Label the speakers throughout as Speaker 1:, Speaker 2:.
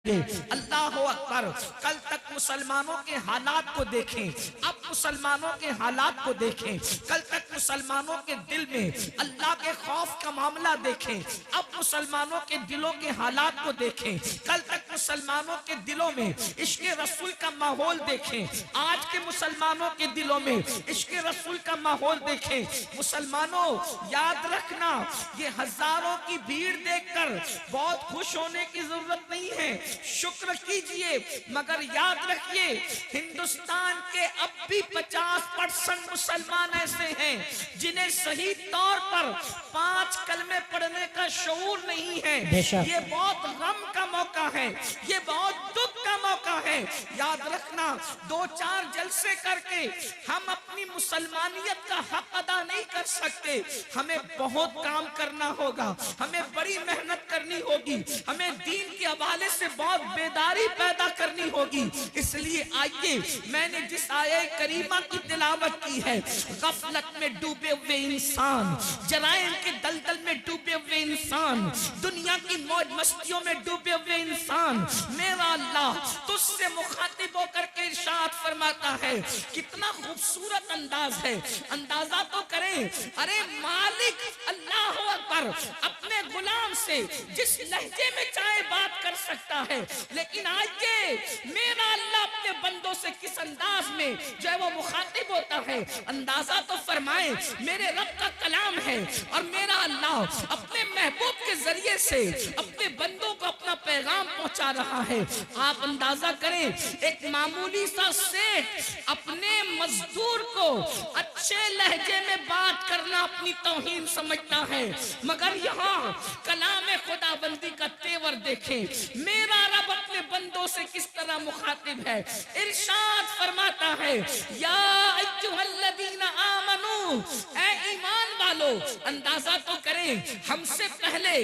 Speaker 1: अल्लाह अकबर। कल तक मुसलमानों के हालात को देखें, अब मुसलमानों के हालात को देखें। कल तक मुसलमानों के दिल में अल्लाह के खौफ का मामला देखें, अब मुसलमानों के दिलों के हालात को देखें। कल तक मुसलमानों के दिलों में इश्क रसूल का माहौल देखें, आज के मुसलमानों के दिलों में इश्क रसूल का माहौल देखें। मुसलमानों याद रखना, ये हजारों की भीड़ देखकर बहुत खुश होने की जरूरत नहीं है, शुक्र कीजिए। मगर याद रखिए, हिंदुस्तान के अब भी 50% मुसलमान ऐसे हैं जिन्हें सही तौर पर 5 कलमे पढ़ने का शऊर नहीं है। ये बहुत गम का मौका है, ये बहुत दुख का मौका है। याद रखना, 2-4 जलसे करके हम अपनी मुसलमानियत का हक अदा नहीं कर सकते। हमें बहुत काम करना होगा, हमें बड़ी मेहनत करनी होगी, हमें दीन के हवाले से बहुत बेदारी पैदा करनी होगी। इसलिए आइए, मैंने जिस आये करीमा की तिलावत की है, गफलत में डूबे हुए इंसान, जराइम के दलदल में डूबे हुए इंसान, दुनिया की मौज मस्तियों में डूबे हुए इंसान, मेरा अल्लाह तुझसे मुखातिब होकर के इरशाद फरमाता है। कितना खूबसूरत अंदाज है, अंदाजा तो करें। अरे मालिक अल्लाह अकबर अपने गुलाम से जिस लहजे में चाहे बात कर सकता है, लेकिन आज ये मेरा अल्लाह अपने बंदों से किस अंदाज में जो है वो मुखातिब होता है, अंदाजा तो फरमाए। मेरे रब का कलाम है और मेरा अल्लाह अपने महबूब के जरिए से अपने बंदों को अपना पैगाम पहुंचा रहा है। आप अंदाजा करें, एक मामूली सा सेठ अपने मजदूर को अच्छे लहजे में बात करना अपनी तौहीन समझता है, मगर यहाँ कलाम खुदाबंदी का तेवर देखें। मेरा रब अपने बंदों से किस तरह मुखातिब है। इरशाद फरमाता है, या अय्युहल्लज़ीना आमनू, ऐ ईमान वालो। अंदाजा तो करें, हमसे पहले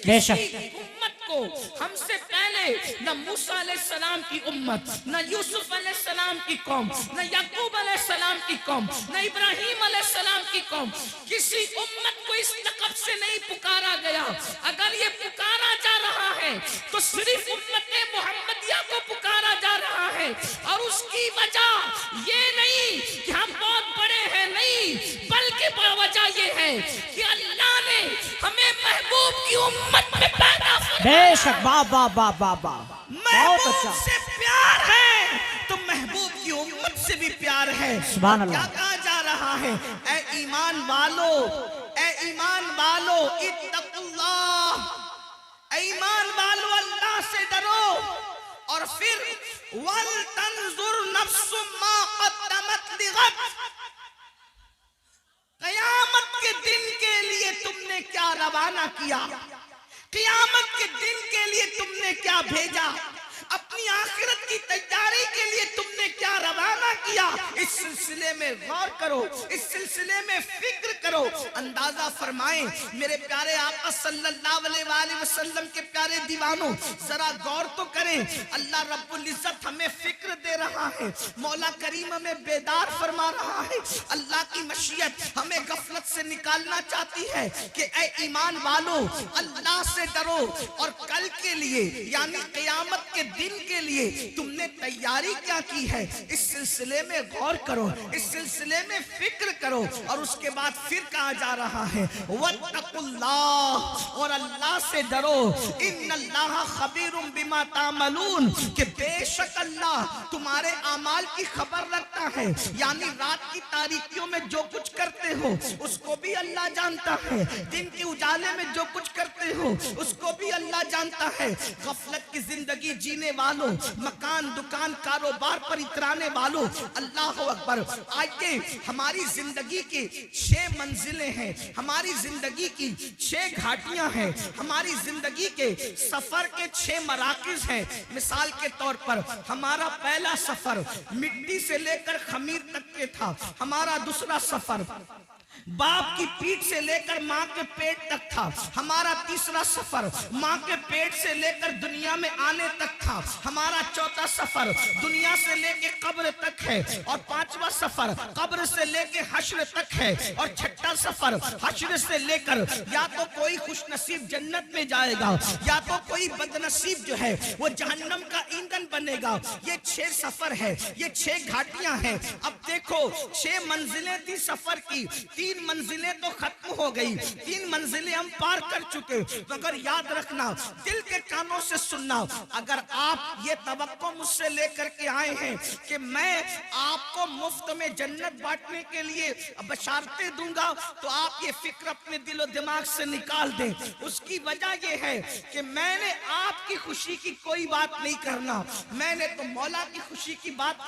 Speaker 1: किसी उम्मत को, हमसे पहले न मूसा अलैहिस्सलाम की उम्मत, न यूसुफ अलैहिस्सलाम की कौम, न याकूब अलैहिस्सलाम की कौम, न इब्राहिम अलैहिस्सलाम की कौम, किसी उम्मत को इस लक़ब से नहीं पुकारा गया। अगर ये पुकारा जा रहा है तो सिर्फ उम्मते मुहम्मदिया को पुकारा जा रहा है, और उसकी वजह ये नहीं कि हम बहुत बड़े हैं, नहीं, बल्कि वजह ये है कि अल्लाह ने हमें महबूब की उम्मत में पैदा किया।
Speaker 2: बेशक, बाबा बाबा बाबा, बहुत अच्छा।
Speaker 1: से प्यार है तो महबूब की उम्मत से भी प्यार है।
Speaker 2: सुभान अल्लाह।
Speaker 1: क्या कहा जा रहा है? ऐ ईमान वालो, ऐ ईमान वालो, इत्तकुल्लाह, ऐ ईमान वालो अल्लाह से डरो। और फिर वल तंजुर नफ्सुम मा क़द्दमत लिगद, क़यामत के दिन के लिए तुमने क्या रवाना किया, क़यामत के दिन के लिए तुमने क्या भेजा, अपनी आखिरत की तैयारी के लिए तुमने क्या रवाना किया। इस सिलसिले में गौर करो, इस सिलसिले में फिक्र करो। अंदाजा फरमाएं मेरे प्यारे आका सल्लल्लाहु अलैहि वसल्लम के प्यारे दीवानों, जरा गौर तो करें। अल्लाह रब्बुल इज्जत हमें फिक्र दे रहा है, मौला करीम हमें बेदार फरमा रहा है। अल्लाह की मशीयत हमें गफलत से निकालना चाहती है कि ऐ ईमान वालो, अल्लाह से डरो और कल के लिए यानी क़यामत के दिन के लिए तुमने तैयारी क्या की है, इस सिलसिले में गौर करो, इस सिलसिले में फिक्र करो। और उसके बाद फिर कहा जा रहा है, वत्तकुल्लाह, और अल्लाह से डरो, इन्नल्लाह खबीरुम बिमा तामलून, कि बेशक अल्लाह तुम्हारे अमाल की खबर रखता है। यानी रात की तारीकियों में जो कुछ करते हो उसको भी अल्लाह जानता है, दिन के उजाले में जो कुछ करते हो उसको भी अल्लाह जानता है। गफलत की जिंदगी जीने वालों, मकान दुकान कारोबार पर इतराने वालों, अल्लाह अकबर। आइए, हमारी जिंदगी की 6 मंजिलें हैं, हमारी जिंदगी की 6 घाटियां हैं, हमारी जिंदगी के सफर के 6 मराकिज हैं। मिसाल के तौर पर हमारा पहला सफर मिट्टी से लेकर खमीर तक के था, हमारा दूसरा सफर बाप की पीठ से लेकर माँ के पेट तक था। हमारा तीसरा सफर माँ के पेट से लेकर दुनिया में आने तक था। हमारा चौथा सफर दुनिया से लेकर कब्र तक है, और पांचवा सफर कब्र से लेकर हश्र तक है, और छठा सफर हश्र से लेकर या तो कोई खुशनसीब जन्नत में जाएगा या तो कोई बदनसीब जो है वो जहन्नम का ईंधन बनेगा। ये 6 सफर है, ये 6 घाटियां हैं। अब देखो 6 मंजिलें थी सफर की, 3 मंजिलें तो खत्म हो गई, 3 मंजिलें हम पार कर चुके। तो अगर याद रखना, दिल के कानों से सुनना, अगर आप ये तवक्को मुझसे लेकर के आए हैं कि मैं आपको मुफ्त में जन्नत बांटने के लिए बशारतें दूंगा, तो आप ये फिक्र अपने दिलो दिमाग से निकाल दें। उसकी वजह ये है कि मैंने आपकी खुशी की कोई बात नहीं करना, मैंने तो मौला की खुशी की बात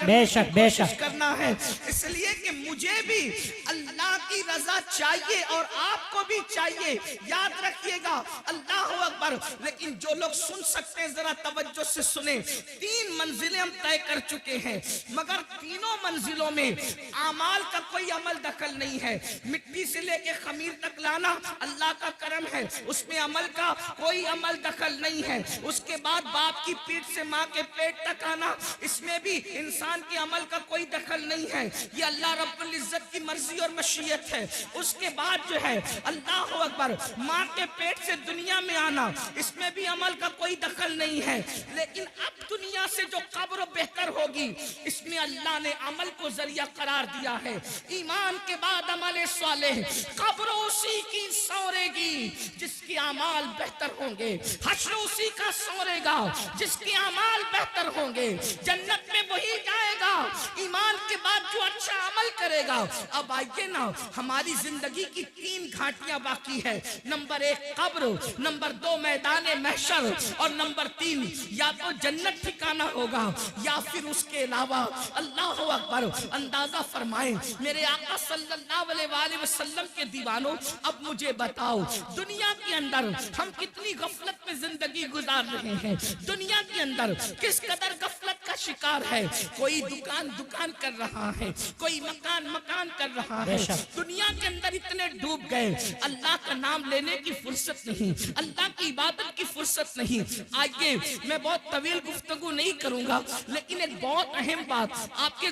Speaker 1: करना है। इसलिए कि मुझे भी अल्लाह की रजा चाहिए और आपको भी चाहिए। याद रखिएगा, अल्लाह अकबर। लेकिन जो लोग सुन सकते हैं जरा तवज्जो से सुने। 3 मंजिलें हम तय कर चुके हैं, मगर तीनों मंजिलों में आमाल का कोई अमल दखल नहीं है। मिट्टी से लेके खमीर तक लाना अल्लाह का करम है, उसमें अमल का कोई अमल दखल नहीं है। उसके बाद बाप की पीठ से माँ के पेट तक आना, इसमें भी इंसान के अमल का कोई दखल नहीं है। ये अल्लाह रब्बुल इज्जत की मर्जी और मशीयत है। उसके बाद जो है अल्लाह अकबर, माँ के पेट से दुनिया में आना, इसमें भी अमल का कोई दखल नहीं है। लेकिन अब दुनिया से जो कब्र बेहतर होगी, इसमें अल्लाह ने अमल को जरिया करार दिया है। ईमान के बाद अमल सालेह, कब्र उसी की सौरेगी जिसके अमाल बेहतर होंगे, हश्र उसी का सौरेगा जिसके अमाल बेहतर होंगे, जन्नत में वही जाएगा ईमान के बाद जो अच्छा अमल करेगा। अब आइए ना, हमारी जिंदगी की 3 घाटियां बाकी है। नंबर 1 कब्र, नंबर 2 मैदान महशर, और नंबर 3 या तो जन्नत ठिकाना होगा या फिर उसके अलावा। अल्लाह अकबर। अंदाजा फरमाएं मेरे आका सल्लल्लाहु अलैहि वसल्लम के दीवानों, अब मुझे बताओ दुनिया के अंदर हम कितनी गफलत में जिंदगी गुजार रहे हैं। दुनिया के अंदर किस कदर गफलत का शिकार है। कोई दुकान कर रहा है, कोई मकान कर रहा है। दुनिया के अंदर इतने डूब गए, अल्लाह का नाम लेने की फुर्सत नहीं, अल्लाह की इबादत की फुर्सत नहीं। आइए, मैं बहुत तवील गुफ्तगू नहीं करूंगा, लेकिन एक बहुत अहम बात आपके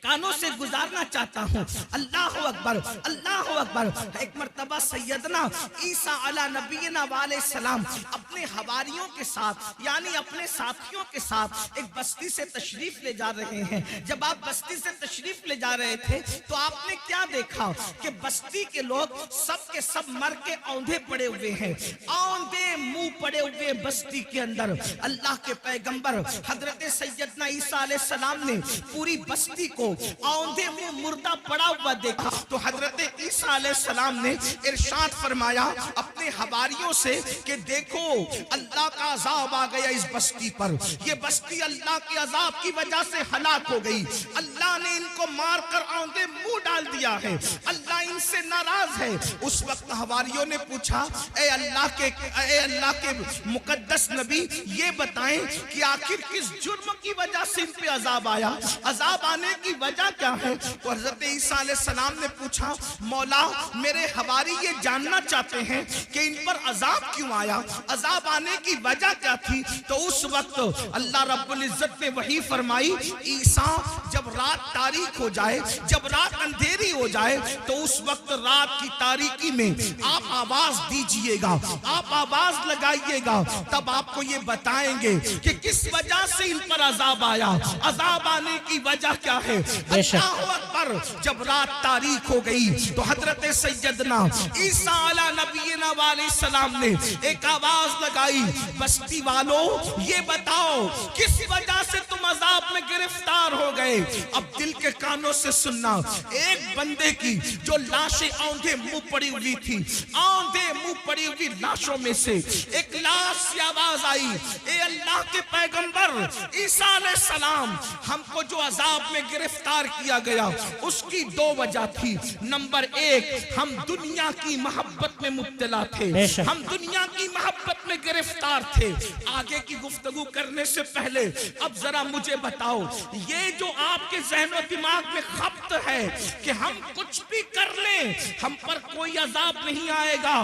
Speaker 1: कानों से गुजारना चाहता हूँ। अल्लाह अकबर, अल्लाह अकबर। एक मर्तबा सैयदना ईसा अला नबीना वाले सलाम अपने हवारियों के साथ, यानी अपने साथियों के साथ एक बस्ती से तशरीफ ले जा रहे हैं। जब आप बस्ती से तशरीफ ले जा रहे थे तो आपने क्या देखा कि बस्ती के लोग सब के सब मर के औंधे पड़े हुए हैं, औंधे मुंह पड़े हुए बस्ती के अंदर। अल्लाह के पैगंबर हजरत सैयदना ईसा अलैहि सलाम ने पूरी बस्ती को औंधे मुंह मुर्दा पड़ा हुआ देखा, तो हजरत ईसा अलैहि सलाम ने इरशाद फरमाया अपने हवारियों से कि देखो अल्लाह का अजाब आ गया इस बस्ती पर। ये बस्ती अल्लाह के अजाब की वजह से हलाक हो गई। अल्लाह ने इनको मारकर औंधे मुंह डाल दिया है, अल्लाह इनसे नाराज है। उस वक्त हवारियों ने पूछा, ए अल्लाह के मुकद्दस नबी, ये बताएं कि आखिर किस जुर्म की वजह से इन पे अजाब आया, अजाब आने की वजह क्या है। तो हजरत ईसा अलैहि सलाम ने पूछा, मौला मेरे हवारी ये जानना चाहते हैं कि इन पर अजाब क्यों आया, अजाब आने की वजह क्या थी। तो उस वक्त अल्लाह रब्बुल इज्जत ने वही फरमाई, ईसा जब रात तारीक हो जाए, जब रात अंधेरी हो जाए, तो उस वक्त रात की तारीकी में आप आवाज दीजिएगा, आप आवाज लगाइएगा, तब आपको ये बताएंगे कि किस वजह से इन पर अजाब आया, अजाब आने की वजह क्या है। अल्लाहु अकबर। जब रात तारीक हो गई तो हजरत सैयदना ईसा अला नबीना वाले सलाम ने एक आवाज लगाई, बस्ती वालों ये बताओ किस वजह से तुम अजाब में गिरफ्तार हो गए। अब दिल के कानों से सुनना, एक बंदे की जो लाशें औंधे मुंह पड़ी हुई थी, औंधे मुंह पड़ी हुई लाशों में से एक लाश से आवाज आई, ए अल्लाह के पैगंबर ईसा अलैहि सलाम, हमको जो अजाब में गिरफ्तार किया गया उसकी दो वजह थी। नंबर एक, हम दुनिया की मोहब्बत में मुब्तला थे, हम दुनिया की मोहब्बत में गिरफ्तार थे। आगे की गुफ्तगू करने से पहले अब जरा मुझे बताओ, ये जो आपके ज़हन और दिमाग में खप्त है कि हम कुछ भी कर लें हम पर कोई अजाब नहीं आएगा,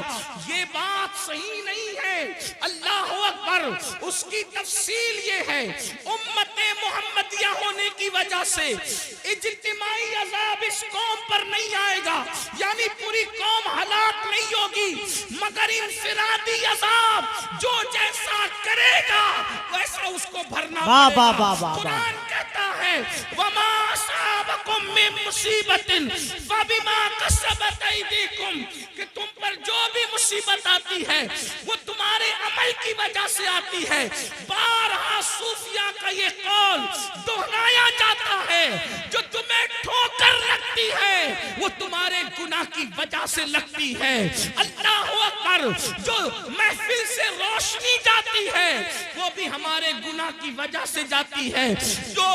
Speaker 1: ये बात सही नहीं है। अल्लाह अकबर। उसकी तफसील ये है, उम्मते मुहम्मदिया होने की वजह से इज्तिमाई अजाब इस कौम पर नहीं आएगा, यानी पूरी कौम हलाक नहीं होगी, मगर इंफिरादी अजाब जो जैसा करेगा वैसा उसको भरना पड़ेगा। कुरान कहता है, वमा असाबकुम मिन मुसीबतिन फबिमा कसबत ऐदीकुम, कि तुम पर जो भी मुसीबत आती है वो तुम्हारे अमल की वजह से आती है। बारहा सूफिया का ये कौल दोहराया जाता है, जो तुम्हें ठोकर लगती है वो तुम्हारे गुनाह की वजह से लगती है। अल्लाह अकबर। जो महफिल से रोशनी जाती है वो भी हमारे गुनाह की वजह से जाती है, जो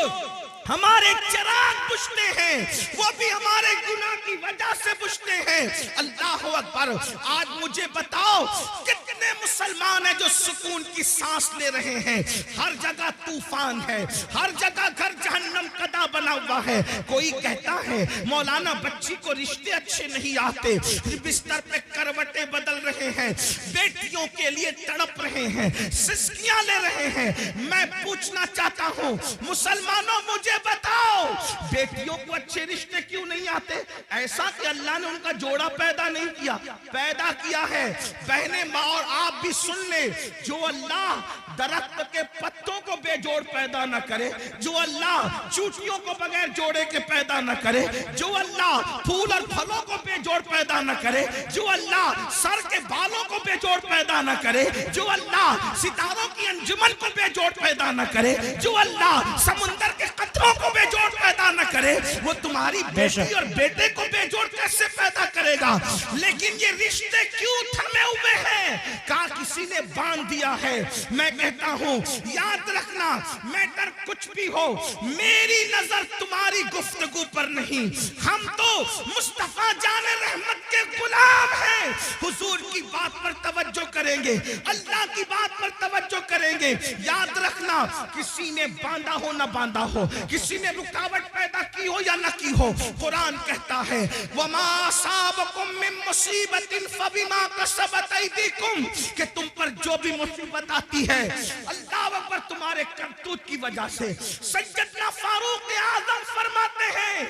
Speaker 1: हमारे चिराग बुझते हैं वो भी हमारे गुनाह की वजह से बुझते हैं। अल्लाह अकबर। आज मुझे बताओ कितने मुसलमान हैं जो सुकून की सांस ले रहे हैं? हर जगह तूफान है, हर जगह घर जहन्नम कदा बना हुआ है। कोई कहता है मौलाना बच्ची को रिश्ते अच्छे नहीं आते, बिस्तर पे करवटें बदल रहे हैं, बेटियों के लिए तड़प रहे हैं, सिसकियां ले रहे हैं। मैं पूछना चाहता हूं मुसलमानों, मुझे बताओ बेटियों को अच्छे रिश्ते क्यों नहीं आते? ऐसा कि अल्लाह ने उनका जोड़ा पैदा नहीं किया, पैदा किया है। बहने माँ और आप भी सुन ले, जो अल्लाह दरख्त के पत्तों को बेजोड़ पैदा न करे, जो अल्लाह चूटियों को बगैर जोड़े के पैदा न करे, जो अल्लाह फूल और फलों को बेजोड़ पैदा न करे, जो अल्लाह सर के बालों को बेजोड़ पैदा न करे, जो अल्लाह सितारों की अंजुमन को बेजोड़ पैदा न करे, जो अल्लाह समुंदर के कतरों को बेजोड़ पैदा न करे, वो तुम्हारी बेटी और बेटे को बेजोड़ कैसे पैदा करेगा? लेकिन ये रिश्ते क्यों थमे हुए हैं? कहा किसी ने बांध दिया है। मैं कहता हूं याद रखना, मैटर कुछ भी हो, मेरी नजर तुम्हारी गुफ्तगू पर नहीं। हम तो मुस्तफा जाने रहमत के गुलाम हैं। हुजूर की बात पर तवज्जो करेंगे, अल्लाह की बात पर तवज्जो करेंगे। याद रखना, किसी ने बांधा हो ना बांधा हो, किसी ने रुकावट पैदा की हो या ना की हो, कुरान कहता है वमा असाबकुम मिन मुसीबतिन फबिमा कसबत ऐदीकुम, कि तुम पर जो भी मुसीबत आती है अल्लाह अकबर तुम्हारे करतूत की वजह से। सैयदना फारूक आजम फरमाते हैं,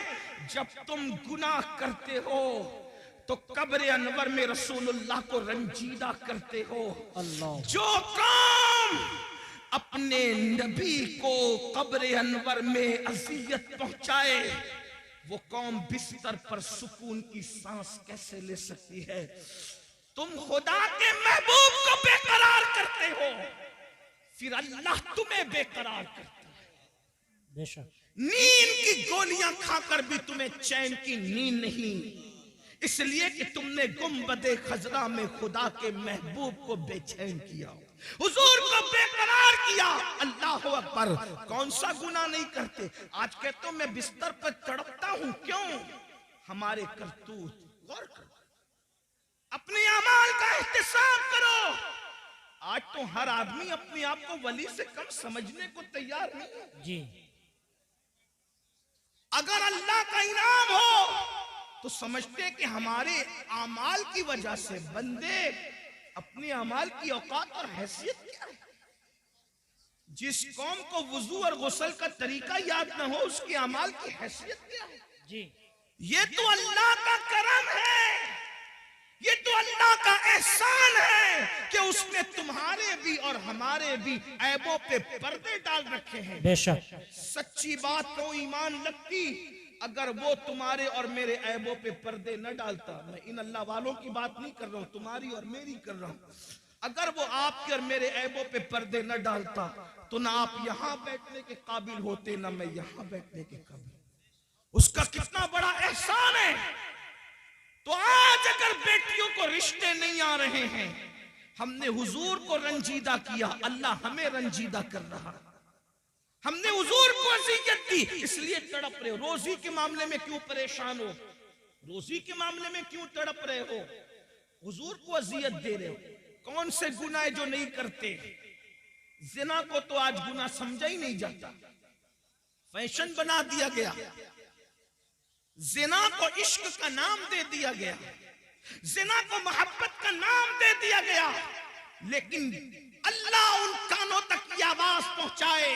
Speaker 1: जब तुम गुनाह करते हो तो कब्र अनवर में रसूलुल्लाह को रंजीदा करते हो। जो काम अपने नबी को कब्र अनवर में अज़ियत पहुंचाए, वो कौम बिस्तर पर सुकून की सांस कैसे ले सकती है? तुम खुदा के महबूब को बेकरार करते हो, फिर अल्लाह तुम्हें बेकरार करता है। बेशक नींद की गोलियां खाकर भी तुम्हें चैन की नींद नहीं, इसलिए कि तुमने गुंबदे खजरा में खुदा के महबूब को बेचैन किया, हुजूर को बेकरार किया। अल्लाह अकबर। कौन सा गुनाह नहीं करते? आज कहते हो मैं बिस्तर पर तड़पता हूं, क्यों? हमारे करतूत। गौर करो, अपने अमाल का एहतिसाब करो। आज तो हर आदमी अपने आप को वली से कम समझने को तैयार नहीं है जी। अगर अल्लाह का इनाम हो तो समझते हैं कि हमारे अमाल की वजह से बंदे अपने अमाल की औकात और हैसियत क्या है। जिस कौम को वुजू और गुस्ल का तरीका याद न हो, उसके अमाल की हैसियत क्या है जी। ये तो अल्लाह का करम है, ये तो अल्लाह का एहसान है कि उसने तुम्हारे भी और हमारे भी ऐबों पे पर्दे डाल रखे हैं। बेशक सच्ची बात को ईमान लगती अगर वो तुम्हारे और मेरे ऐबों पे पर्दे न डालता। मैं इन अल्लाह वालों की बात नहीं कर रहा हूं, तुम्हारी और मेरी कर रहा हूं। अगर वो आपके और मेरे ऐबों पे पर्दे न डालता तो ना आप यहां बैठने के काबिल होते, ना मैं यहां बैठने के काबिल। उसका कितना बड़ा एहसान है। तो आज अगर बेटियों को रिश्ते नहीं आ रहे हैं, हमने हुजूर को रंजीदा किया, अल्लाह हमें रंजीदा कर रहा। हमने हुजूर को अज़ियत दी इसलिए तड़प रहे हो। रोजी के मामले में क्यों परेशान हो, रोजी के मामले में क्यों तड़प रहे हो, हुजूर को अज़ियत दे रहे हो। कौन से गुनाह जो नहीं करते। जिना को तो आज गुनाह समझा ही नहीं जाता, फैशन बना दिया गया। जिना को इश्क का नाम दे दिया गया, जिना को मोहब्बत का नाम दे दिया गया। लेकिन अल्लाह उन कानों तक ये आवाज पहुंचाए।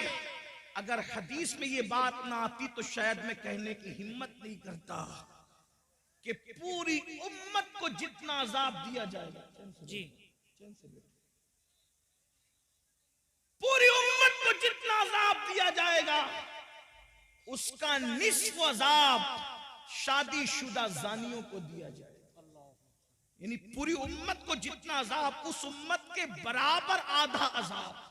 Speaker 1: अगर हदीस में ये बात ना आती तो शायद मैं कहने की हिम्मत नहीं करता कि पूरी उम्मत को जितना अजाब दिया जाएगा जी, पूरी उम्मत को जितना अजाब दिया जाएगा उसका निस्फ अजाब शादीशुदा जानियों को दिया जाएगा। यानी पूरी उम्मत को जितना अजाब, उस उम्मत के बराबर आधा अजाब।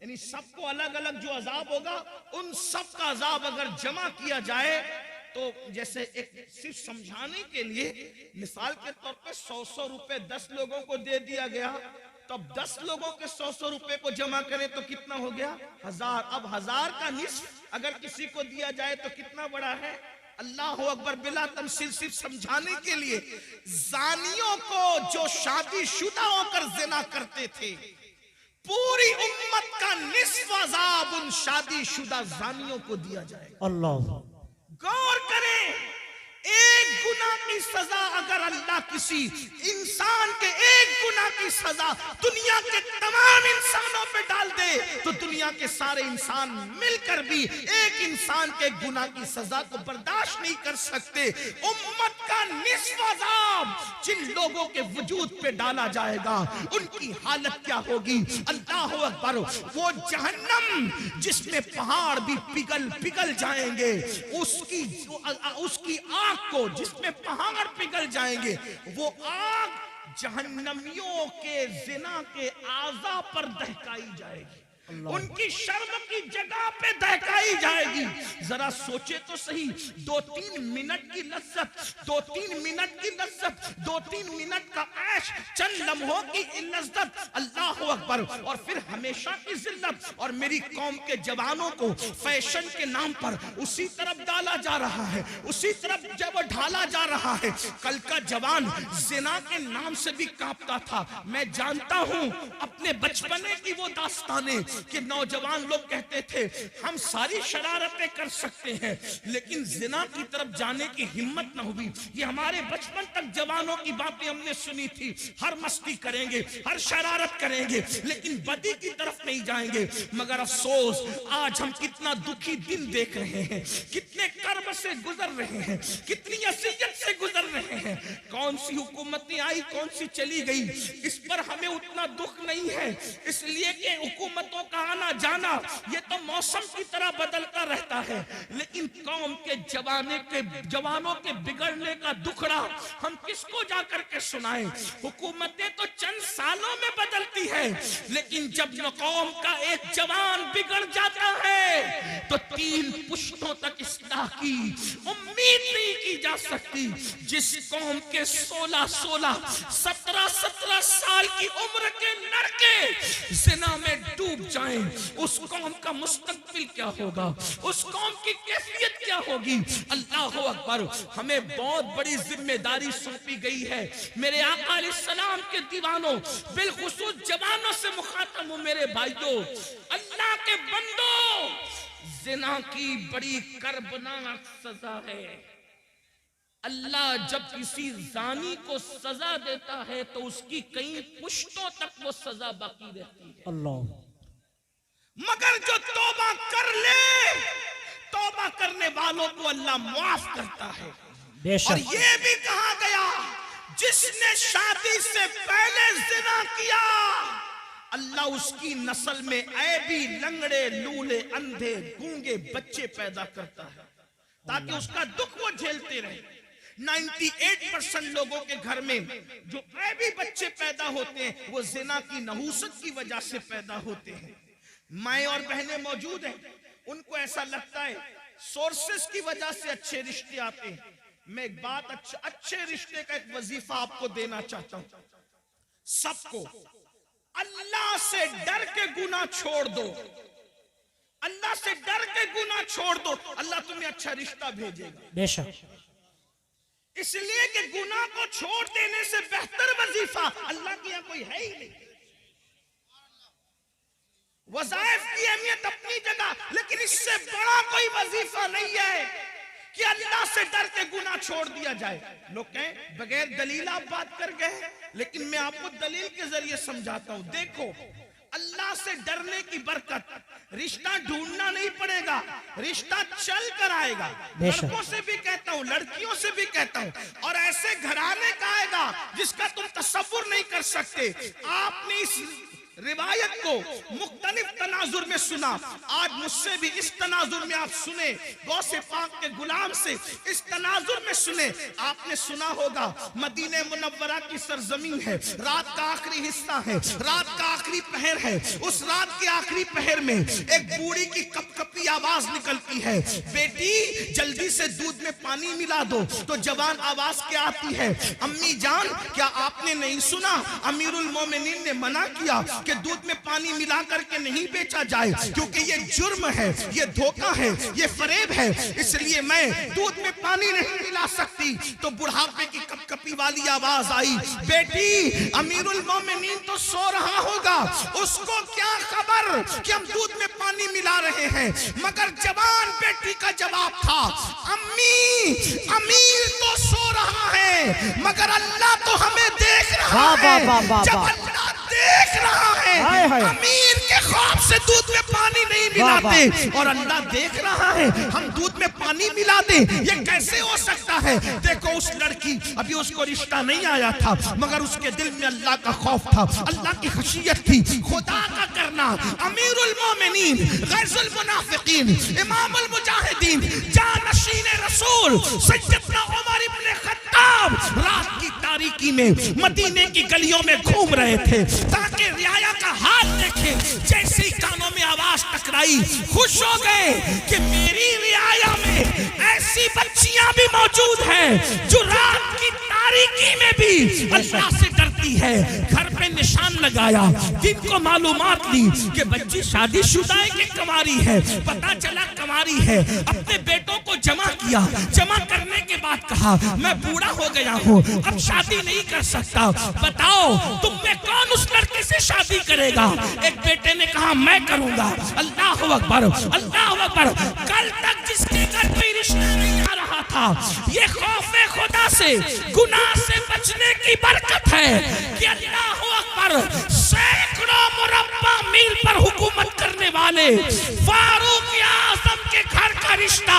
Speaker 1: यानी सबको अलग अलग जो अजाब होगा उन सब का अजाब अगर जमा किया जाए तो जैसे एक सिर्फ समझाने के लिए मिसाल के तौर पे 100 रुपए 10 लोगों को दे दिया गया, तो अब 10 लोगों के 100 रुपए को जमा करें तो कितना हो गया 1000। अब 1000 का निस्फ अगर किसी को दिया जाए तो कितना बड़ा है। अल्लाह अकबर। बिला तमसील सिर्फ समझाने के लिए, जानियों को जो शादीशुदा होकर जिना करते थे पूरी उम्मत का निस्फ अजाब उन शादीशुदा जानियों को दिया जाएगा।
Speaker 2: अल्लाह।
Speaker 1: गौर करें, एक गुनाह की सजा अगर अल्लाह किसी इंसान के एक गुनाह की सजा दुनिया के तमाम इंसानों पे डाल दे तो दुनिया के सारे इंसान मिलकर भी एक इंसान के गुनाह की सजा को बर्दाश्त नहीं कर सकते। उम्मत का निस्फ अज़ाब जिन लोगों के वजूद पे डाला जाएगा उनकी हालत क्या होगी। अल्लाह अकबर। वो जहन्नम जिसमें पहाड़ भी पिघल पिघल जाएंगे, उसकी आग को जिसमें पहाड़ पिघल जाएंगे, वो आग जहन्नमियों के जिना के आज़ा पर दहकाई जाएगी, उनकी शर्म की जगह पे दहकाई जाएगी। जरा सोचे तो सही, 2-3 मिनट की लज्जत, 2-3 मिनट की लज्जत, 2-3 मिनट का ऐश, चंद लम्हों की लज्जत, अल्लाह अकबर। और फिर हमेशा की जिल्लत। और मेरी कौम के जवानों को फैशन के नाम पर उसी तरफ डाला जा रहा है, उसी तरफ जब ढाला जा रहा है। कल का जवान जिना के नाम से भी कांपता था। मैं जानता हूं अपने बचपने की वो दास्तानें कि नौजवान लोग कहते थे हम सारी शरारतें कर सकते हैं लेकिन जिना की तरफ जाने की हिम्मत न हुई। ये हमारे बचपन तक जवानों की बातें हमने सुनी थी, हर मस्ती करेंगे, हर शरारत करेंगे लेकिन बदी की तरफ नहीं जाएंगे। मगर अफसोस आज हम कितना दुखी दिन देख रहे हैं, कितने कर्ब से गुजर रहे हैं, कितनी असीयत से गुजर रहे हैं। कौन सी हुकूमतें आई, कौन सी चली गई, इस पर हमें उतना दुख नहीं है, इसलिए कि हुकूमतों का आना जाना ये तो मौसम की तरह बदलता रहता है। लेकिन कौम के जवानों के बिगड़ने का दुखड़ा हम किसको जाकर के सुनाएं। हुकूमतें तो चंद सालों में बदलती है लेकिन जब न कौम का एक जवान बिगड़ जाता है तो 3 पुश्तों तक इस्लाह की उम्मीद नहीं की जा सकती। जिस कौम के 16-16, 17-17 साल की उम्र के लड़के जिना में डूब जाएं, उस कौम का मुस्तकबिल क्या होगा, उस कौम की कैफियत क्या होगी। अल्लाह अकबर। हमें बहुत बड़ी जिम्मेदारी सौंपी गई है। मेरे आका अलैहिस्सलाम के दीवानों, बिलखुसूस जवानों से मुखातब हूं मेरे भाइयों, अल्लाह के बंदो, जिना की बड़ी कर्बनाक सजा है। अल्लाह जब किसी जानी को सजा देता है तो उसकी कई पुश्तों तक वो सजा बाकी रहती है।
Speaker 2: अल्लाह।
Speaker 1: मगर जो तौबा कर ले, तौबा करने वालों को अल्लाह माफ करता है। और ये भी कहा गया जिसने शादी से पहले जिना किया अल्लाह उसकी नस्ल में ऐबी, लंगड़े, लूले, अंधे, गूंगे बच्चे पैदा करता है ताकि उसका दुख वो झेलते रहे। 98% लोगों के घर में जो ऐबी बच्चे पैदा होते हैं वो जिना की नहूसत की वजह से पैदा होते हैं। माएँ और बहनें मौजूद हैं, उनको ऐसा लगता है सोर्सेस की वजह से अच्छे रिश्ते आते हैं। मैं एक बात अच्छे रिश्ते का एक वजीफा आपको देना चाहता हूं। सबको अल्लाह से डर के गुनाह छोड़ दो,
Speaker 3: अल्लाह से डर के गुनाह छोड़ दो, अल्लाह तुम्हें अच्छा रिश्ता भेजेगा।
Speaker 2: बेशक।
Speaker 3: इसलिए कि गुनाह को छोड़ देने से बेहतर वजीफा अल्लाह के यहाँ कोई है ही नहीं। वज़ाइफ की अहमियत अपनी जगह, लेकिन इससे बड़ा कोई वजीफा नहीं है कि अल्लाह से डर के गुनाह छोड़ दिया जाए। लोग कहें बगैर दलील आप बात कर गए, लेकिन मैं आपको दलील के जरिए समझाता हूं। देखो, अल्लाह से डरने की बरकत, रिश्ता ढूंढना नहीं पड़ेगा, रिश्ता चल कर आएगा। लड़कों से भी कहता हूं, लड़कियों से भी कहता हूं, और ऐसे घराने का आएगा जिसका तुम तसव्वुर नहीं कर सकते। आपने इस रिवायत को मुख्तलिफ तनाजुर में सुना, आज मुझसे भी इस तनाजुर में आप सुने, गौसे पाक के गुलाम से इस तनाजुर में सुने। आपने सुना होगा मदीने मुनव्वरा की सरजमीन है, रात का आखिरी हिस्सा है, रात का आखिरी पहर है। उस रात के आखिरी पहर में एक बूढ़ी की कपकपी आवाज निकलती है, बेटी जल्दी से दूध में पानी मिला दो। तो जवान आवाज क्या आती है, अम्मी जान क्या आपने नहीं सुना, अमीरुल मोमिनीन ने मना किया कि दूध में पानी मिला करके नहीं बेचा जाए, क्योंकि ये जुर्म है, ये धोखा है, ये फरेब है, इसलिए मैं दूध में पानी नहीं मिला सकती। तो बुढ़ापे की कपकपी वाली आवाज आई, बेटी अमीरुल मोमिनीन तो सो रहा होगा, उसको क्या खबर कि हम दूध में पानी मिला रहे हैं। मगर जवान बेटी का जवाब था, अम्मी अमीर तो सो रहा है, मगर अल्लाह तो हमें देख रहा है। जब अल्लाह देख रहा है, अमीर के ख्वाब से दूध में पानी नहीं मिलाते, और अल्लाह देख रहा है हम दूध में पानी मिला दे, ये कैसे हो सकता है। देखो, उस लड़की, अभी उसको रिश्ता नहीं आया था, मगर उसके दिल में अल्लाह का खौफ था, अल्लाह की खशियत थी, खुदा का करना। अमीरुल मोमिनीन, गैजुल मुनाफिकीन, इमामुल मुजाहिदीन, जानशीन रसूल सैयदना उमर इब्न खत्ताब रात की तारीकी में मदीने की गलियों में घूम रहे थे ताकि रियाया का हाल देखे। जैसे ही कानों में आवाज टकराई, खुश हो गए कि मेरी रियाया में ऐसी बच्चियां भी मौजूद हैं जो रात की तारीकी में भी अल्लाह से डरती है। घर पे निशान लगाया, दिन को मालूमात ली कि बच्ची शादीशुदा है कि कंवारी है। पता चला कंवारी है। अपने बेटों को जमा किया, जमा करने के बाद कहा, मैं बूढ़ा हो गया हूँ, अब शादी नहीं कर सकता, बताओ तुम में कौन उस लड़के से शादी करेगा। एक बेटे ने कहा, मैं करूंगा। अल्लाह अकबर, अल्लाह अकबर। कल तक जिसके घर कोई रिश्ता नहीं आ रहा था, ये खौफे खुदा से, गुनाह से बचने की बरकत है कि अल्लाह अकबर सैकड़ों मुरब्बा मील पर हुकूमत करने वाले फारूक आजम के घर का रिश्ता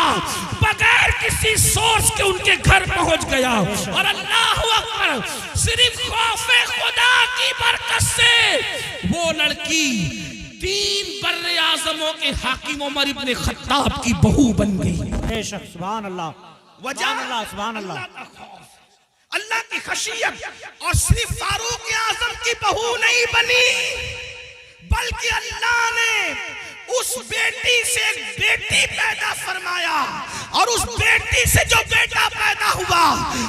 Speaker 3: बगैर किसी सोर्स के उनके घर पहुंच गया। और अल्लाह अकबर, सिर्फ खौफे खुदा की बरकत से वो लड़की 3 बर्रे आजमों के हाकिम उमर इब्न खत्ताब की बहू बन गई।
Speaker 2: बेशक, सुभान अल्लाह, सुभान अल्लाह, सुभान अल्लाह।
Speaker 3: अल्लाह की खशियत, और सिर्फ फारूक आजम की बहू नहीं बनी, बल्कि अल्लाह ने उस बेटी से एक बेटी पैदा फरमाया, और उस बेटी से जो बेटा पैदा हुआ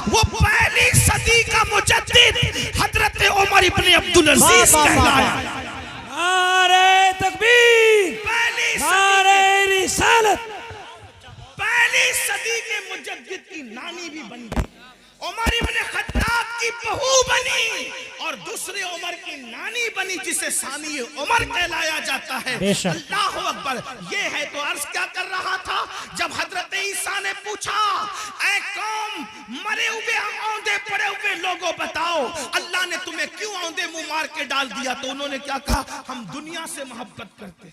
Speaker 3: वो पहली सदी का मुजद्दिद हजरत उमर इब्न अब्दुल अजीज कहलाया।
Speaker 2: नारे तकबीर, नारे रिसालत।
Speaker 3: पहली सदी के मुजद्दिद की नानी भी बन गई, उमर इब्न खत्ताब की बहू बनी, और दूसरे उमर की नानी बनी, जिसे सानी उमर कहलाया जाता है। अल्लाह अकबर। ये है तो अर्ज क्या कर रहा था, जब हजरत ईसा ने पूछा, ऐ कौम मरे हुए औंधे पड़े हुए लोगों, बताओ अल्लाह ने तुम्हें क्यों औंधे मुंह मार के डाल दिया। तो उन्होंने क्या कहा, हम दुनिया से मोहब्बत करते।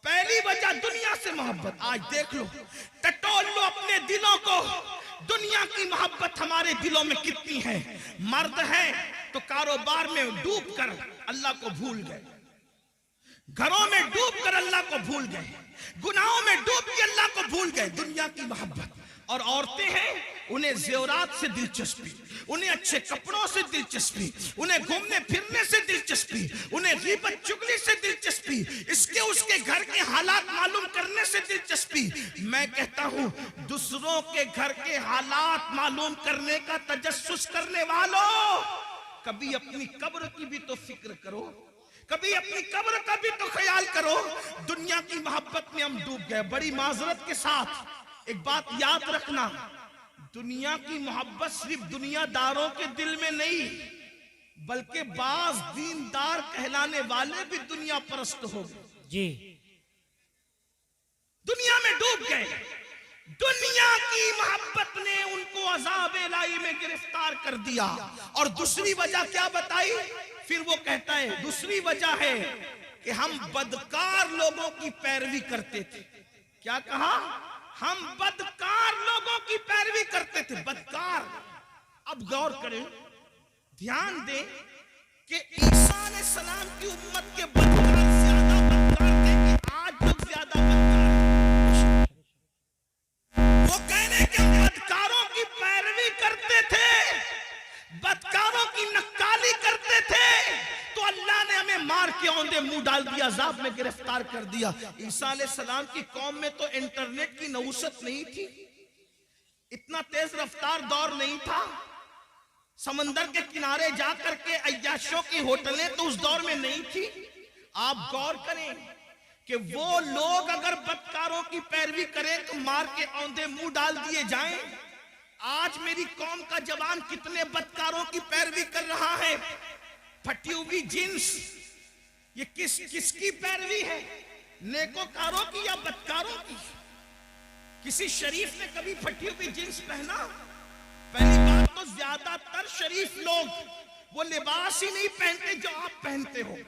Speaker 3: पहली वजह दुनिया से मोहब्बत। आज देख लो, टटोल लो अपने दिलों को, दुनिया की मोहब्बत हमारे दिलों में कितनी है। मर्द है तो कारोबार में डूब कर अल्लाह को भूल गए, घरों में डूब कर अल्लाह को भूल गए, गुनाहों में डूब के अल्लाह को भूल गए, दुनिया की मोहब्बत। और औरतें हैं, उन्हें ज़ेवरात से दिलचस्पी, उन्हें अच्छे कपड़ों से दिलचस्पी, उन्हें घूमने फिरने से दिलचस्पी, उन्हें गीबत चुगली से दिलचस्पी, इसके उसके घर के हालात मालूम करने से दिलचस्पी। मैं कहता हूं, दूसरों के घर के हालात मालूम करने का तजस्सुस करने वालों, कभी अपनी कब्र की भी तो फिक्र करो। कभी अपनी कब्र का भी तो ख्याल करो। दुनिया की मोहब्बत में हम डूब गए। बड़ी माजरत के साथ एक बात याद रखना, दुनिया की मोहब्बत सिर्फ दुनियादारों के दिल में नहीं, बल्कि बाज दीनदार कहलाने वाले भी दुनिया परस्त हो गए
Speaker 2: जी।
Speaker 3: दुनिया में डूब गए। दुनिया की मोहब्बत ने उनको अज़ाब इलाही में गिरफ्तार कर दिया। और दूसरी वजह क्या बताई? फिर वो कहता है दूसरी वजह है कि हम बदकार लोगों की पैरवी करते थे। क्या कहा? हम बदकार लोगों की पैरवी करते थे। बदकार, अब गौर करें, ध्यान दें कि ईसा अलैहिस्सलाम की उम्मत के बदकार ज्यादा बदकार थे कि आज लोग ज्यादा बदकार। वो कहने के बदकारों की पैरवी करते थे, बदकारों की नक्काली करते थे, तो अल्लाह ने हमें मार के औंधे मुंह डाल दिया, अज़ाब में गिरफ्तार कर दिया। ईसा अलैहिस्सलाम की कौम में तो इंटरनेट की नहुसत नहीं थी, इतना तेज रफ्तार दौर नहीं था। समंदर के किनारे जाकर के अय्याशों की होटलें तो उस दौर में नहीं थी। आप गौर करें कि वो लोग अगर बदकारों की पैरवी करें तो मार के औंधे मुंह डाल दिए जाएं। आज मेरी कौम का जवान कितने बदकारों की पैरवी कर रहा है। फटी हुई जींस, ये किसकी पैरवी है? नेकोकारों की या बदकारों की? किसी शरीफ ने कभी फटी हुई जींस पहना? पहली बात तो ज्यादातर शरीफ लोग वो लिबास ही नहीं पहनते जो आप पहनते हो।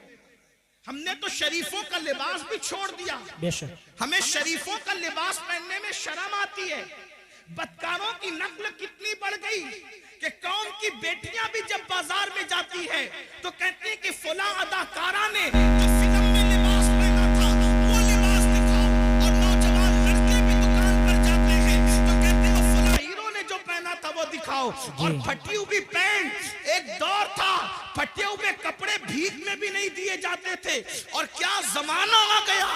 Speaker 3: हमने तो शरीफों का लिबास भी छोड़ दिया।
Speaker 2: बेशक
Speaker 3: हमें शरीफों का लिबास पहनने में शर्म आती है। बदकारों की नस्ल कितनी बढ़ गई कि कौम की बेटियां भी जब बाजार में जाती है तो कहती है कि फला अदाकारा ने जो फिल्म में लिबास पहना था वो लिबास दिखाओ। और नौजवान लड़के भी दुकान पर जाते हैं तो कहते हैं फला हीरो ने जो पहना था वो दिखाओ। और फटी हुई पैंट, एक दौर था फटे हुए कपड़े भीख में भी नहीं दिए जाते थे, और क्या जमाना आ गया।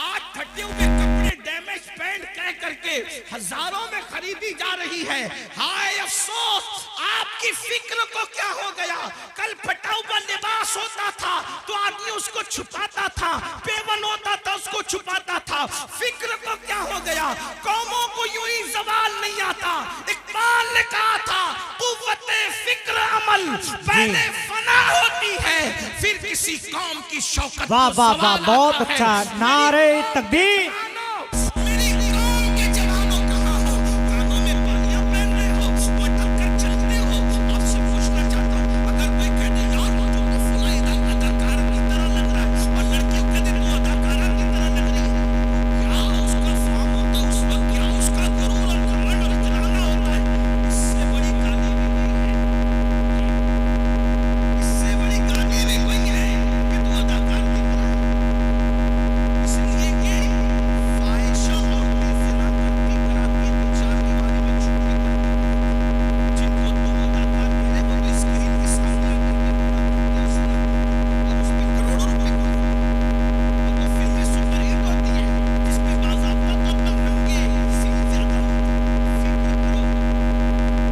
Speaker 3: आज फटे हुए कपड़े डैमेज पैंट कह करके हजारों में खरीदी जा रही है। हाय अफसोस, आपकी फिक्र को क्या हो गया। कल फटा हुआ लिबास होता था तो आदमी उसको छुपाता था, पेवन होता था उसको छुपाता था। फिक्र को क्या हो गया। कौमों को यूं ही जवाल नहीं आता। इकबाल ने कहा था कुव्वते फिक्र अमल पहले फना होती है फिर किसी कौम की शौकत।
Speaker 2: वाह वाह वाह, बहुत अच्छा। नारे तकबीर।
Speaker 3: मेरी कौम के जवानों कहाँ हो? कानों में बालियां पहन रहे हो, मटक कर चलते हो। आपसे पूछना चाहता हूँ, अगर कोई कह दे यार वो जो फलां अदाकार की तरह लग रहा है, और लड़कियों कह दे तू अदाकारा की तरह लग रही है, क्या उसका फार्म होता है उस वक्त, क्या उसका गुरूर और घमंड और इतराना होता है। इससे बड़ी गाली भी नहीं है, इससे बड़ी गाली भी कोई है कि तू अदाकार की तरह। इसलिए कि फाहिशा औरतें ज़िना करती कराती तो चार दीवारी में छुपी करती। जिनको तुम अदाकार कह रहे हो वो स्क्रीन के सामने आकर के बताते हैं और उस पे करोड़ों रुपए कमाते। वो तो फिल्में सुपरहिट होती हैं जिसमें बाज़ाब्ता तौर पर नंगे सीन ज्यादा होते हैं। फिक्र करो,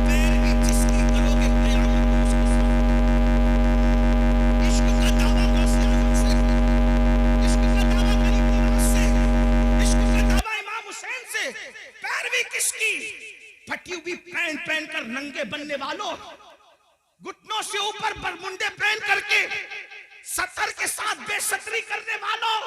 Speaker 3: पैरवी जिसकी करोगे क़यामत में उसके साथ। इश्क का दावा गौसे आज़म से, इश्क का दावा गरीब नवाज से, इश्क का दावा इमाम हुसैन से। पैरवी किसकी? फटी हुई पैंट पहनकर नंगे बनने वालों, घुटनों से ऊपर बरमुंडे पहन करके सतर के साथ बेसतरी करने वालों,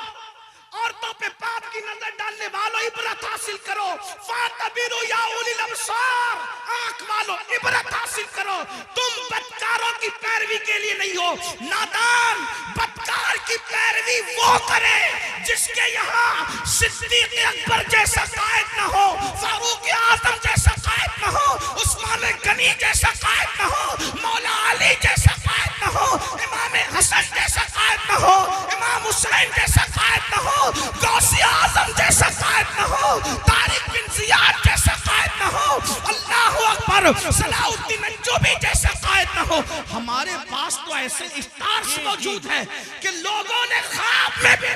Speaker 3: औरतों पे पाप की नजर डालने वालों, इबरत हासिल करो। फातबिरू या उलिल अबसार, आंख वालों इबरत हासिल करो। तुम बदकारों की पैरवी के लिए नहीं हो। नादान बदकार की पैरवी वो करे जिसके यहाँ सिद्दीक अकबर जैसा कायद न हो, फारूक आजम जैसा कायद न हो, उस्मान गनी जैसा कायद न हो, मौला अली जैसा कायद न हो, इमाम हसन जैसा कायद न हो, इमाम हुसैन जैसा कायद न हो, गौसे आजम जैसा कायद न हो, तारिक बिन जियाद जैसा कायद न हो, अल्लाहु अकबर सलाउद्दीन अय्यूबी जैसा कायद न हो। हमारे पास तो ऐसे स्टार्स मौजूद हैं कि लोगों ने ख्वाब में भी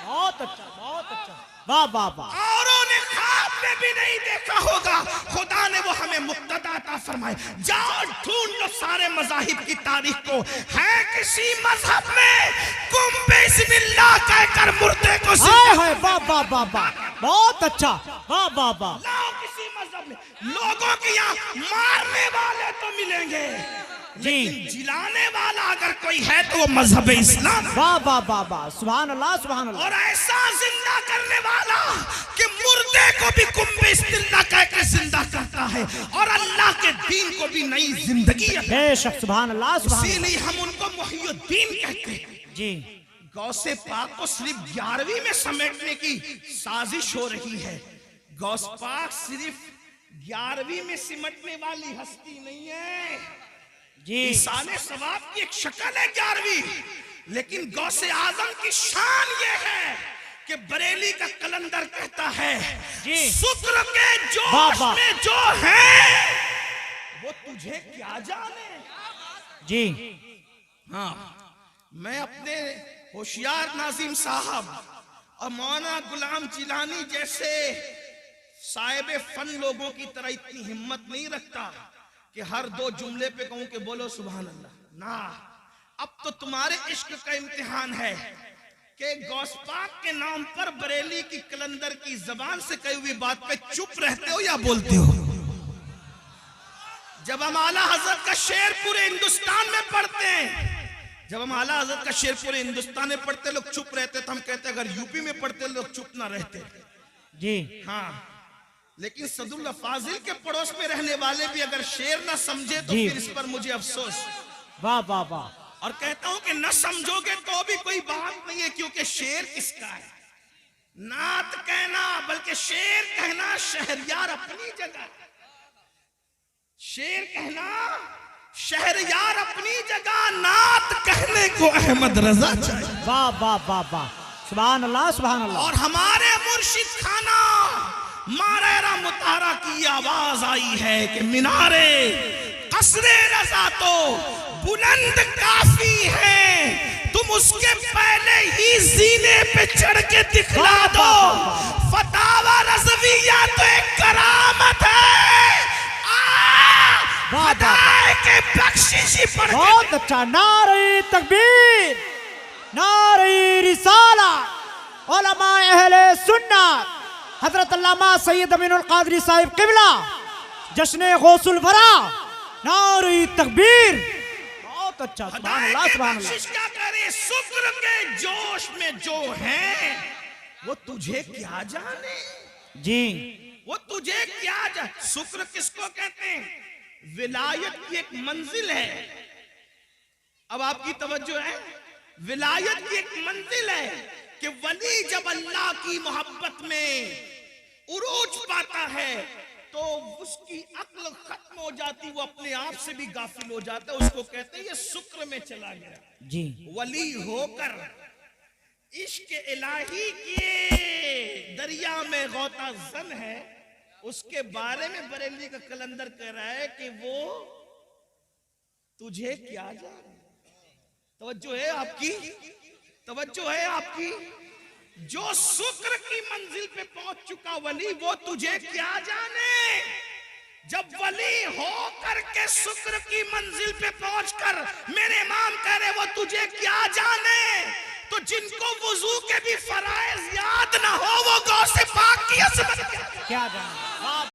Speaker 2: बहुत अच्छा, बहुत अच्छा। वाह वाह वाह।
Speaker 3: औरों ने ख्वाब आपने भी नहीं देखा होगा। खुदा ने वो हमें मुक्तदा अता फरमाए। जाओ ढूंढ लो सारे मज़ाहिब की तारीख को, है किसी मजहब में कुम बिस्मिल्लाह कहकर मुर्दे को
Speaker 2: हाय वाह वाह वाह वाह, बहुत अच्छा, वाह वाह वाह।
Speaker 3: लाओ किसी मजहब में। लोगों के यहाँ मारने वाले तो मिलेंगे, लेकिन जिलाने वाला अगर कोई है तो वो मजहब इस्लाम।
Speaker 2: वाह वाह वाह वाह, सुभान अल्लाह सुभान अल्लाह।
Speaker 3: और ऐसा जिंदा करने वाला कि मुर्दे को भी कुम बिस्मिल्लाह कहकर जिंदा करता है और अल्लाह के दीन को भी नई जिंदगी।
Speaker 2: बेशक, सुभान अल्लाह सुभान अल्लाह।
Speaker 3: इसीलिए हम उनको मुहियुद्दीन कहते हैं
Speaker 2: जी।
Speaker 3: गौसे पाक को सिर्फ 11वीं में समेटने की साजिश हो रही है। गौस पाक सिर्फ 11वीं में सिमटने वाली हस्ती नहीं है
Speaker 2: जी।
Speaker 3: ईसाने सवाब की एक शक्ल है 11वीं, लेकिन गौसे आजम की शान ये है कि बरेली का कलंदर कहता है
Speaker 2: जी।
Speaker 3: शुक्र के
Speaker 2: वाह,
Speaker 3: जोश
Speaker 2: वाह।
Speaker 3: में जो है वो तुझे क्या जाने।
Speaker 2: जी
Speaker 3: हाँ, मैं अपने होशियार नाजिम साहब और मौलाना गुलाम जिलानी जैसे साहिब फन लोगों की तरह इतनी हिम्मत नहीं रखता कि हर 2 जुमले पे कहूं कि बोलो सुभान अल्लाह ना। अब तो तुम्हारे इश्क का इम्तिहान है कि गौस पाक के नाम पर बरेली की कलंदर की जबान से कही हुई बात पे चुप रहते हो या बोलते हो। जब हम आला हजरत का शेर पूरे हिंदुस्तान में पढ़ते हैं, जब हम आला हजरत का शेर पूरे हिंदुस्तान में पढ़ते लोग चुप रहते, तो हम कहते अगर यूपी में पढ़ते लोग चुप ना रहते।
Speaker 2: जी
Speaker 3: हाँ, लेकिन सदुल्ला फाजिल के पड़ोस में रहने वाले भी अगर शेर ना समझे तो
Speaker 2: जी।
Speaker 3: फिर इस पर मुझे अफसोस।
Speaker 2: वाह वाह वाह।
Speaker 3: और कहता हूं कि न समझोगे तो भी कोई बात नहीं है, क्योंकि शेर किसका है? नात कहना बल्कि शेर कहना शहरयार अपनी जगह, शेर कहना शहरयार अपनी जगह, नात कहने को अहमद रजा चाहिए।
Speaker 2: वाह वाह वाह वाह, सुभान अल्लाह सुभान अल्लाह।
Speaker 3: और हमारे मुर्शिद खाना मारेरा मुतारा की आवाज आई है कि मीनारे कसरे रजा तो बुलंद काफी है, तुम उसके पहले ही जीने पे चढ़ के दिखला दो। फतावा रज़विया तो एक करामत है, खुदा के बख्शिश पर।
Speaker 2: बहुत अच्छा, नारे तकबीर, नारे रिसाला, उलमा अहले सुन्नत हजरत अल्लामा सैयद अमीनुल कादरी साहिब किबला, जश्न गौसुल वरा, नारे तकबीर। बहुत अच्छा, सुभान अल्लाह सुभान अल्लाह।
Speaker 3: क्या करे, शुक्र के जोश में जो है वो तुझे क्या जाने।
Speaker 2: जी
Speaker 3: वो तुझे क्या जाने। शुक्र किसको कहते हैं? विलायत की एक मंजिल है। अब आपकी तवज्जो है, विलायत की एक मंजिल है कि वली जब अल्लाह की मोहब्बत में उरूज पाता है तो उसकी अक्ल खत्म हो जाती, वो अपने आप से भी गाफिल हो जाता है। उसको कहते हैं ये शुक्र में चला गया।
Speaker 2: जी
Speaker 3: वली होकर इश्क इलाही के दरिया में गौता जन है, उसके बारे में बरेली का कलंदर कह रहा है कि वो तुझे क्या जाने। तवज्जो है आपकी, तवज्जो है आपकी। जो शुक्र की मंजिल पे पहुंच चुका वली, वो तुझे क्या जाने। जब वली हो करके शुक्र की मंजिल पे पहुंचकर मेरे इमाम कह रहे वो तुझे क्या जाने, तो जिनको वुजू के भी फराइज याद ना हो वो गौसे पाक की असमत
Speaker 2: क्या जाने।